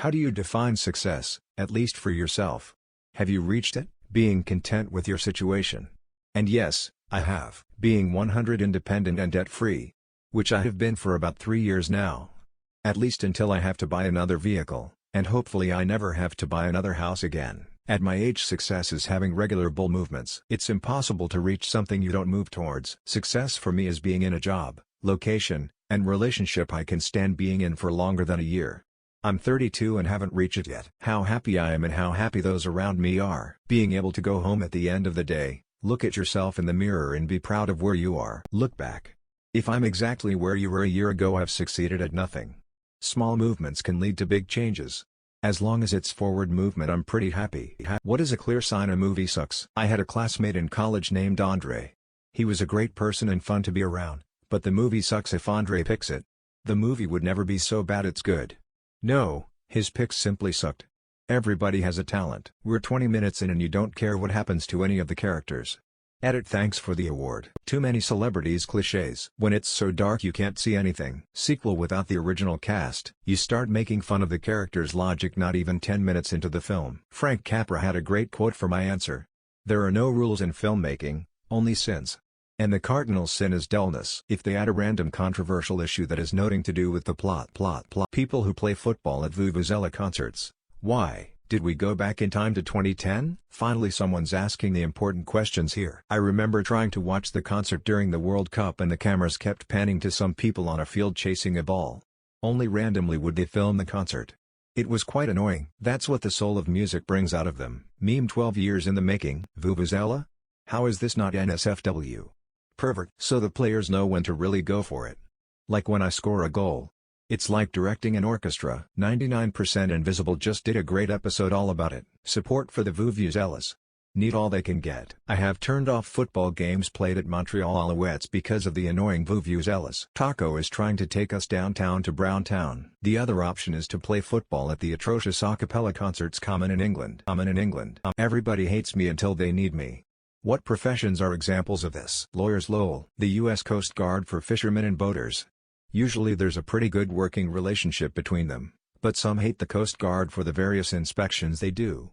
How do you define success, at least for yourself? Have you reached it, being content with your situation? And yes, I have, being 100 independent and debt-free. Which I have been for about 3 years now. At least until I have to buy another vehicle, and hopefully I never have to buy another house again. At my age, success is having regular bowel movements. It's impossible to reach something you don't move towards. Success for me is being in a job, location, and relationship I can stand being in for longer than a year. I'm 32 and haven't reached it yet. How happy I am and how happy those around me are. Being able to go home at the end of the day, look at yourself in the mirror and be proud of where you are. Look back. If I'm exactly where you were a year ago, I've succeeded at nothing. Small movements can lead to big changes. As long as it's forward movement, I'm pretty happy. What is a clear sign a movie sucks? I had a classmate in college named Andre. He was a great person and fun to be around, but the movie sucks if Andre picks it. The movie would never be so bad it's good. No, his picks simply sucked. Everybody has a talent. We're 20 minutes in and you don't care what happens to any of the characters. Edit, thanks for the award. Too many celebrities cliches. When it's so dark you can't see anything. Sequel without the original cast. You start making fun of the character's logic not even 10 minutes into the film. Frank Capra had a great quote for my answer. There are no rules in filmmaking, only sins. And the cardinal sin is dullness. If they add a random controversial issue that has nothing to do with the plot. People who play football at Vuvuzela concerts. Why? Did we go back in time to 2010? Finally someone's asking the important questions here. I remember trying to watch the concert during the World Cup and the cameras kept panning to some people on a field chasing a ball. Only randomly would they film the concert. It was quite annoying. That's what the soul of music brings out of them. Meme 12 years in the making. Vuvuzela? How is this not NSFW? Pervert. So the players know when to really go for it. Like when I score a goal. It's like directing an orchestra. 99% Invisible just did a great episode all about it. Support for the Vuvuzelas. Need all they can get. I have turned off football games played at Montreal Alouettes because of the annoying Vuvuzelas. Taco is trying to take us downtown to Browntown. The other option is to play football at the atrocious a cappella concerts common in England. Everybody hates me until they need me. What professions are examples of this? Lawyers. Lol. The U.S. Coast Guard for fishermen and boaters. Usually there's a pretty good working relationship between them, but some hate the Coast Guard for the various inspections they do.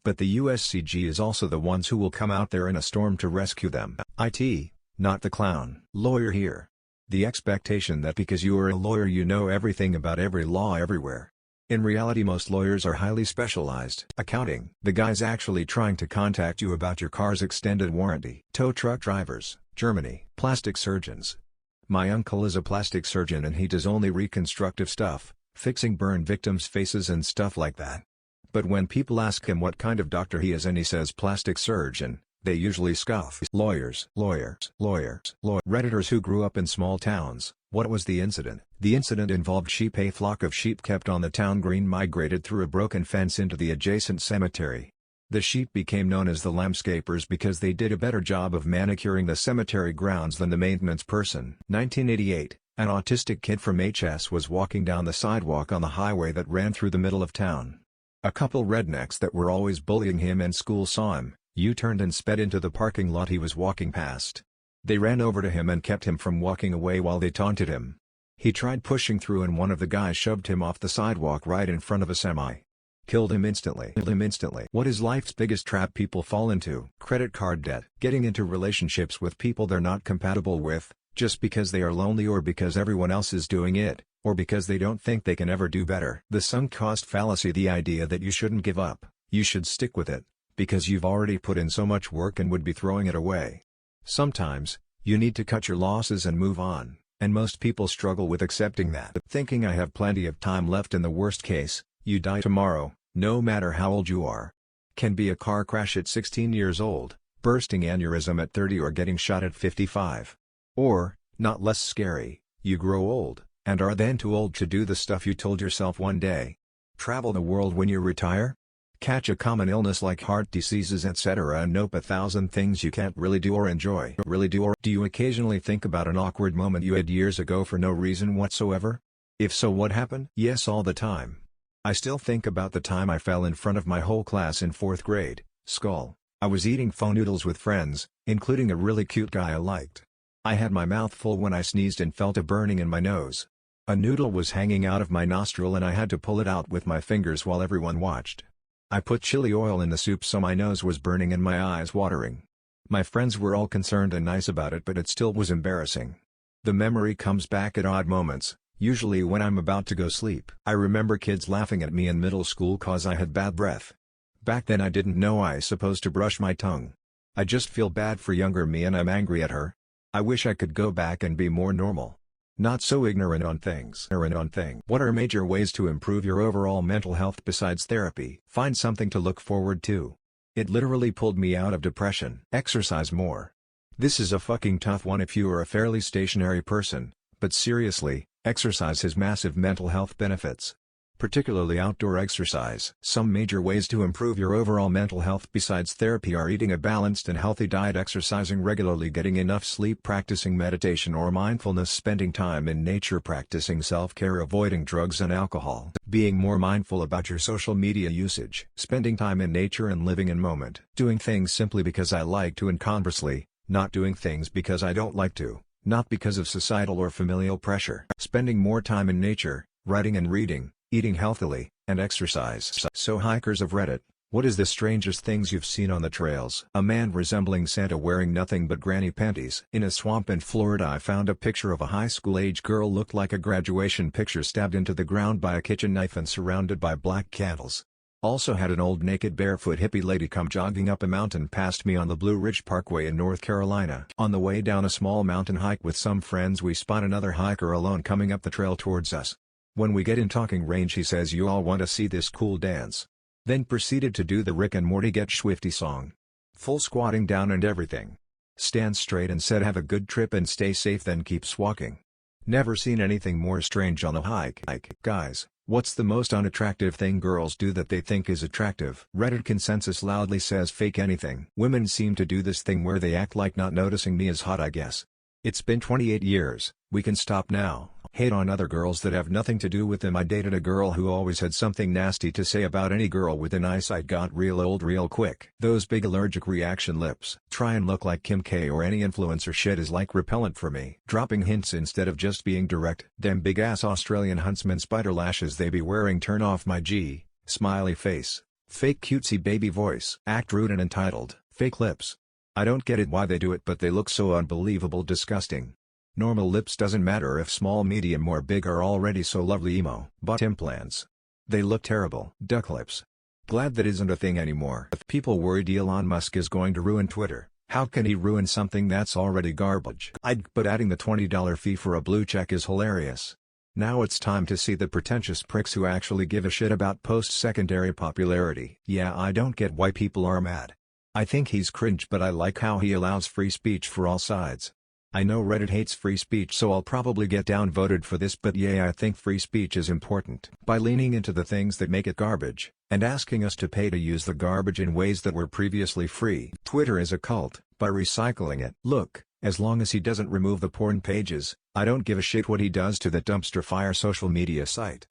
But the USCG is also the ones who will come out there in a storm to rescue them. IT, not the clown. Lawyer here. The expectation that because you are a lawyer you know everything about every law everywhere. In reality most lawyers are highly specialized. Accounting. The guy's actually trying to contact you about your car's extended warranty. Tow truck drivers, Germany. Plastic surgeons. My uncle is a plastic surgeon and he does only reconstructive stuff, fixing burn victims' faces and stuff like that. But when people ask him what kind of doctor he is and he says plastic surgeon, they usually scoff. Lawyers. Redditors who grew up in small towns. What was the incident? The incident involved sheep. A flock of sheep kept on the town green migrated through a broken fence into the adjacent cemetery. The sheep became known as the landscapers because they did a better job of manicuring the cemetery grounds than the maintenance person. 1988, an autistic kid from HS was walking down the sidewalk on the highway that ran through the middle of town. A couple rednecks that were always bullying him in school saw him, U-turned and sped into the parking lot he was walking past. They ran over to him and kept him from walking away while they taunted him. He tried pushing through and one of the guys shoved him off the sidewalk right in front of a semi. Killed him instantly. What is life's biggest trap people fall into? Credit card debt. Getting into relationships with people they're not compatible with, just because they are lonely or because everyone else is doing it, or because they don't think they can ever do better. The sunk cost fallacy. The idea that you shouldn't give up, you should stick with it, because you've already put in so much work and would be throwing it away. Sometimes, you need to cut your losses and move on, and most people struggle with accepting that. Thinking I have plenty of time left in the worst case, you die tomorrow, no matter how old you are. Can be a car crash at 16 years old, bursting aneurysm at 30 or getting shot at 55. Or, not less scary, you grow old, and are then too old to do the stuff you told yourself one day. Travel the world when you retire? Catch a common illness like heart diseases etc. and nope 1,000 things you can't really do or enjoy. Do you occasionally think about an awkward moment you had years ago for no reason whatsoever? If so, what happened? Yes, all the time. I still think about the time I fell in front of my whole class in 4th grade, skull. I was eating pho noodles with friends, including a really cute guy I liked. I had my mouth full when I sneezed and felt a burning in my nose. A noodle was hanging out of my nostril and I had to pull it out with my fingers while everyone watched. I put chili oil in the soup so my nose was burning and my eyes watering. My friends were all concerned and nice about it, but it still was embarrassing. The memory comes back at odd moments, usually when I'm about to go sleep. I remember kids laughing at me in middle school cause I had bad breath. Back then I didn't know I supposed to brush my tongue. I just feel bad for younger me and I'm angry at her. I wish I could go back and be more normal. Not so ignorant on things. What are major ways to improve your overall mental health besides therapy? Find something to look forward to. It literally pulled me out of depression. Exercise more. This is a fucking tough one if you are a fairly stationary person, but seriously, exercise has massive mental health benefits. Particularly outdoor exercise. Some major ways to improve your overall mental health besides therapy are eating a balanced and healthy diet, exercising regularly, getting enough sleep, practicing meditation or mindfulness, spending time in nature, practicing self-care, avoiding drugs and alcohol, being more mindful about your social media usage, spending time in nature and living in moment, doing things simply because I like to and conversely, not doing things because I don't like to, not because of societal or familial pressure, spending more time in nature, writing and reading, eating healthily, and exercise. So hikers of Reddit, what is the strangest things you've seen on the trails? A man resembling Santa wearing nothing but granny panties. In a swamp in Florida I found a picture of a high school age girl, looked like a graduation picture, stabbed into the ground by a kitchen knife and surrounded by black candles. Also had an old naked barefoot hippie lady come jogging up a mountain past me on the Blue Ridge Parkway in North Carolina. On the way down a small mountain hike with some friends we spot another hiker alone coming up the trail towards us. When we get in talking range he says, "You all want to see this cool dance?" Then proceeded to do the Rick and Morty Get Swifty song. Full squatting down and everything. Stand straight and said, "Have a good trip and stay safe," then keeps walking. Never seen anything more strange on a hike. Guys, what's the most unattractive thing girls do that they think is attractive? Reddit consensus loudly says fake anything. Women seem to do this thing where they act like not noticing me is hot, I guess. It's been 28 years, we can stop now. Hate on other girls that have nothing to do with them. I dated a girl who always had something nasty to say about any girl within eyesight. Got real old real quick. Those big allergic reaction lips. Try and look like Kim K or any influencer shit is like repellent for me. Dropping hints instead of just being direct. Them big ass Australian huntsman spider lashes they be wearing turn off my G. Smiley face. Fake cutesy baby voice. Act rude and entitled. Fake lips. I don't get it why they do it, but they look so unbelievable disgusting. Normal lips doesn't matter if small, medium or big are already so lovely. Emo. Butt implants. They look terrible. Duck lips. Glad that isn't a thing anymore. If people worried Elon Musk is going to ruin Twitter, how can he ruin something that's already garbage? But adding the $20 fee for a blue check is hilarious. Now it's time to see the pretentious pricks who actually give a shit about post-secondary popularity. Yeah, I don't get why people are mad. I think he's cringe, but I like how he allows free speech for all sides. I know Reddit hates free speech, so I'll probably get downvoted for this, but yeah, I think free speech is important. By leaning into the things that make it garbage, and asking us to pay to use the garbage in ways that were previously free. Twitter is a cult, by recycling it. Look, as long as he doesn't remove the porn pages, I don't give a shit what he does to that dumpster fire social media site.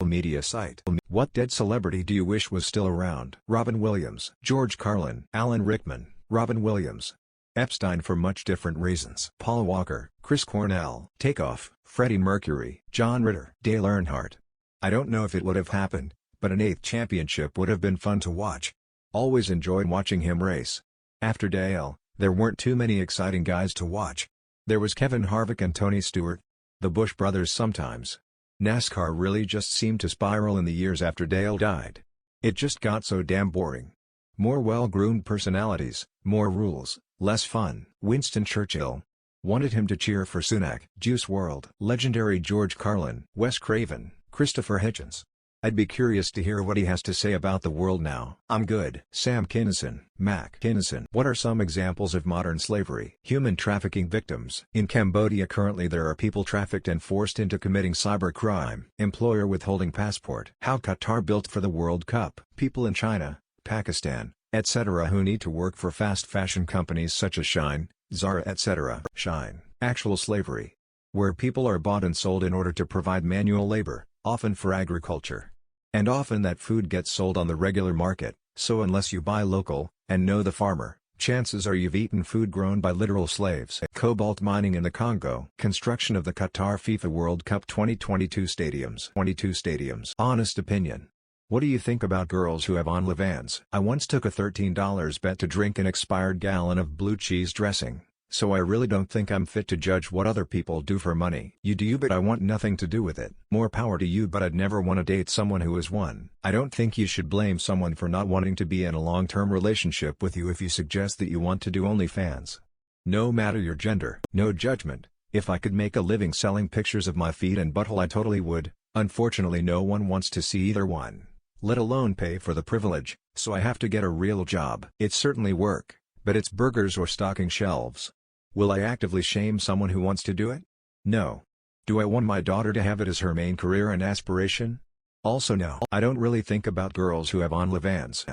What dead celebrity do you wish was still around? Robin Williams, George Carlin, Alan Rickman, Robin Williams. Epstein for much different reasons. Paul Walker, Chris Cornell, Takeoff, Freddie Mercury, John Ritter, Dale Earnhardt. I don't know if it would have happened, but an 8th championship would have been fun to watch. Always enjoyed watching him race. After Dale, there weren't too many exciting guys to watch. There was Kevin Harvick and Tony Stewart. The Busch brothers sometimes. NASCAR really just seemed to spiral in the years after Dale died. It just got so damn boring. More well-groomed personalities, more rules, less fun. Winston Churchill. Wanted him to cheer for Sunak. Juice WRLD. Legendary George Carlin. Wes Craven. Christopher Hitchens. I'd be curious to hear what he has to say about the world now. I'm good. Sam Kinison. Mac Kinison. What are some examples of modern slavery? Human trafficking victims. In Cambodia currently there are people trafficked and forced into committing cybercrime. Employer withholding passport. How Qatar built for the World Cup. People in China, Pakistan, etc. who need to work for fast fashion companies such as Shein, Zara, etc. Shein. Actual slavery. Where people are bought and sold in order to provide manual labor, often for agriculture. And often that food gets sold on the regular market, so unless you buy local, and know the farmer, Chances are you've eaten food grown by literal slaves. Cobalt mining in the Congo. Construction of the Qatar FIFA World Cup 2022 stadiums. Honest opinion. What do you think about girls who have on Lev-Ans? I once took a $13 bet to drink an expired gallon of blue cheese dressing, so I really don't think I'm fit to judge what other people do for money. You do you, but I want nothing to do with it. More power to you, but I'd never want to date someone who is one. I don't think you should blame someone for not wanting to be in a long-term relationship with you if you suggest that you want to do OnlyFans. No matter your gender. No judgment. If I could make a living selling pictures of my feet and butthole, I totally would. Unfortunately, no one wants to see either one, let alone pay for the privilege, so I have to get a real job. It's certainly work, but it's burgers or stocking shelves. Will I actively shame someone who wants to do it? No. Do I want my daughter to have it as her main career and aspiration? Also no. I don't really think about girls who have on Lev-Ans.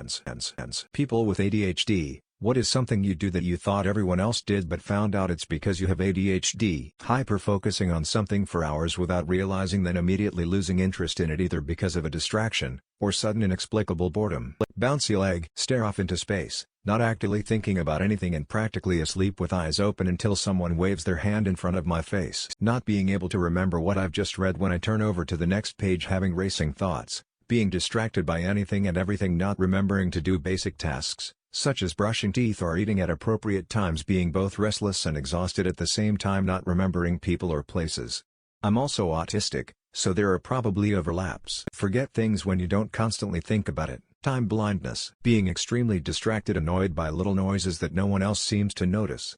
People with ADHD, what is something you do that you thought everyone else did but found out it's because you have ADHD? Hyper-focusing on something for hours without realizing, then immediately losing interest in it either because of a distraction, or sudden inexplicable boredom. Bouncy leg. Stare off into space, not actively thinking about anything and practically asleep with eyes open until someone waves their hand in front of my face. Not being able to remember what I've just read when I turn over to the next page, having racing thoughts, being distracted by anything and everything, not remembering to do basic tasks, such as brushing teeth or eating at appropriate times, being both restless and exhausted at the same time, not remembering people or places. I'm also autistic, so there are probably overlaps. Forget things when you don't constantly think about it. Time blindness. Being extremely distracted, annoyed by little noises that no one else seems to notice.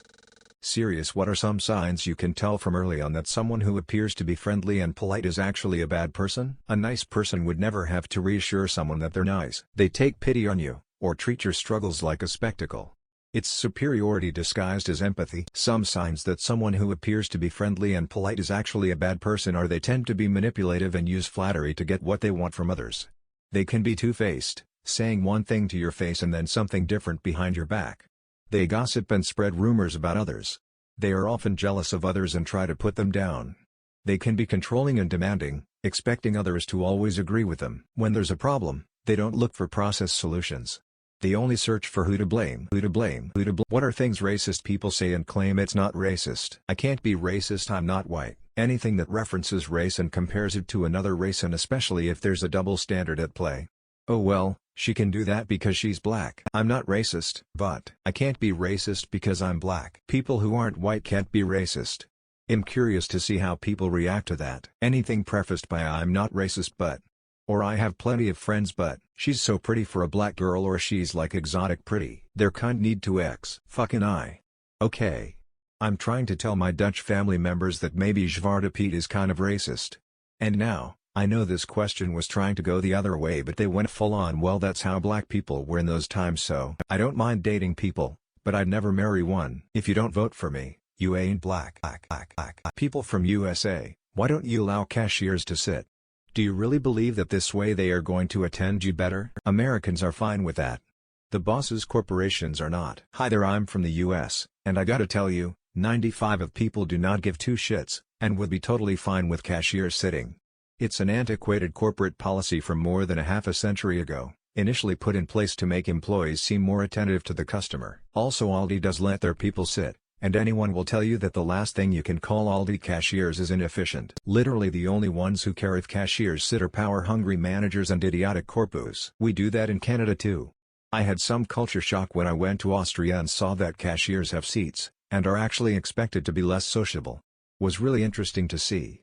Serious. What are some signs you can tell from early on that someone who appears to be friendly and polite is actually a bad person? A nice person would never have to reassure someone that they're nice. They take pity on you, or treat your struggles like a spectacle. It's superiority disguised as empathy. Some signs that someone who appears to be friendly and polite is actually a bad person are they tend to be manipulative and use flattery to get what they want from others. They can be two-faced, saying one thing to your face and then something different behind your back. They gossip and spread rumors about others. They are often jealous of others and try to put them down. They can be controlling and demanding, expecting others to always agree with them. When there's a problem, they don't look for process solutions. They only search for who to blame. What are things racist people say and claim it's not racist? I can't be racist, I'm not white. Anything that references race and compares it to another race, and especially if there's a double standard at play. Oh well, she can do that because she's black. I'm not racist, but I can't be racist because I'm black. People who aren't white can't be racist. I'm curious to see how people react to that. Anything prefaced by I'm not racist but, or I have plenty of friends but, she's so pretty for a black girl, or she's like exotic pretty. Their kind need to X. Fucking I. Okay. I'm trying to tell my Dutch family members that maybe Zwarte Piet is kind of racist. And now, I know this question was trying to go the other way, but they went full on. Well, that's how black people were in those times, so I don't mind dating people, but I'd never marry one. If you don't vote for me, you ain't black. People from USA, why don't you allow cashiers to sit? Do you really believe that this way they are going to attend you better? Americans are fine with that. The bosses' corporations are not. Hi there, I'm from the US, and I gotta tell you, 95% of people do not give two shits, and would be totally fine with cashiers sitting. It's an antiquated corporate policy from more than a half a century ago, initially put in place to make employees seem more attentive to the customer. Also, Aldi does let their people sit, and anyone will tell you that the last thing you can call Aldi cashiers is inefficient. Literally the only ones who care if cashiers sit are power-hungry managers and idiotic corpos. We do that in Canada too. I had some culture shock when I went to Austria and saw that cashiers have seats, and are actually expected to be less sociable. Was really interesting to see.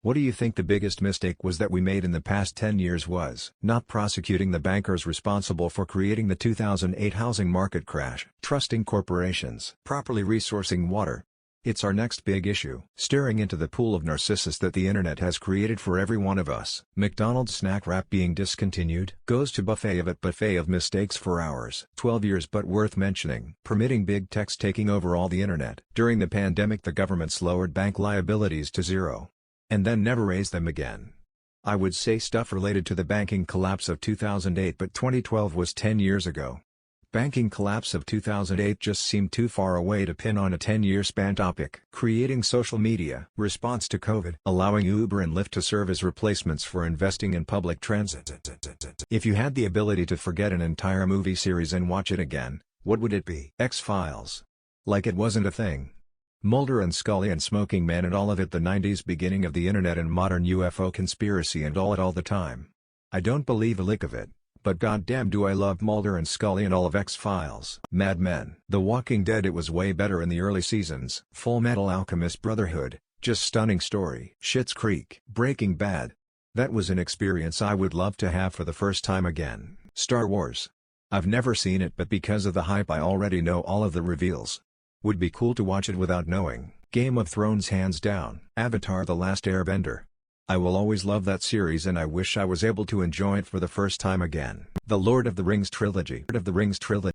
What do you think the biggest mistake was that we made in the past 10 years was? Not prosecuting the bankers responsible for creating the 2008 housing market crash. Trusting corporations. Properly resourcing water. It's our next big issue. Staring into the pool of narcissus that the internet has created for every one of us. McDonald's snack wrap being discontinued. Goes to buffet of mistakes for hours. 12 years but worth mentioning. Permitting big techs taking over all the internet. During the pandemic the government's lowered bank liabilities to zero. And then never raised them again. I would say stuff related to the banking collapse of 2008, but 2012 was 10 years ago. Banking collapse of 2008 just seemed too far away to pin on a 10-year span topic. Creating social media. Response to COVID. Allowing Uber and Lyft to serve as replacements for investing in public transit. If you had the ability to forget an entire movie series and watch it again, What would it be? X-Files. Like it wasn't a thing. Mulder and Scully and Smoking Man and all of it, the 90s beginning of the internet and modern UFO conspiracy and all it all the time. I don't believe a lick of it, but goddamn do I love Mulder and Scully and all of X-Files. Mad Men. The Walking Dead, it was way better in the early seasons. Full Metal Alchemist Brotherhood, just stunning story. Schitt's Creek. Breaking Bad. That was an experience I would love to have for the first time again. Star Wars. I've never seen it, but because of the hype I already know all of the reveals. Would be cool to watch it without knowing. Game of Thrones hands down. Avatar: The Last Airbender. I will always love that series and I wish I was able to enjoy it for the first time again. The Lord of the Rings trilogy.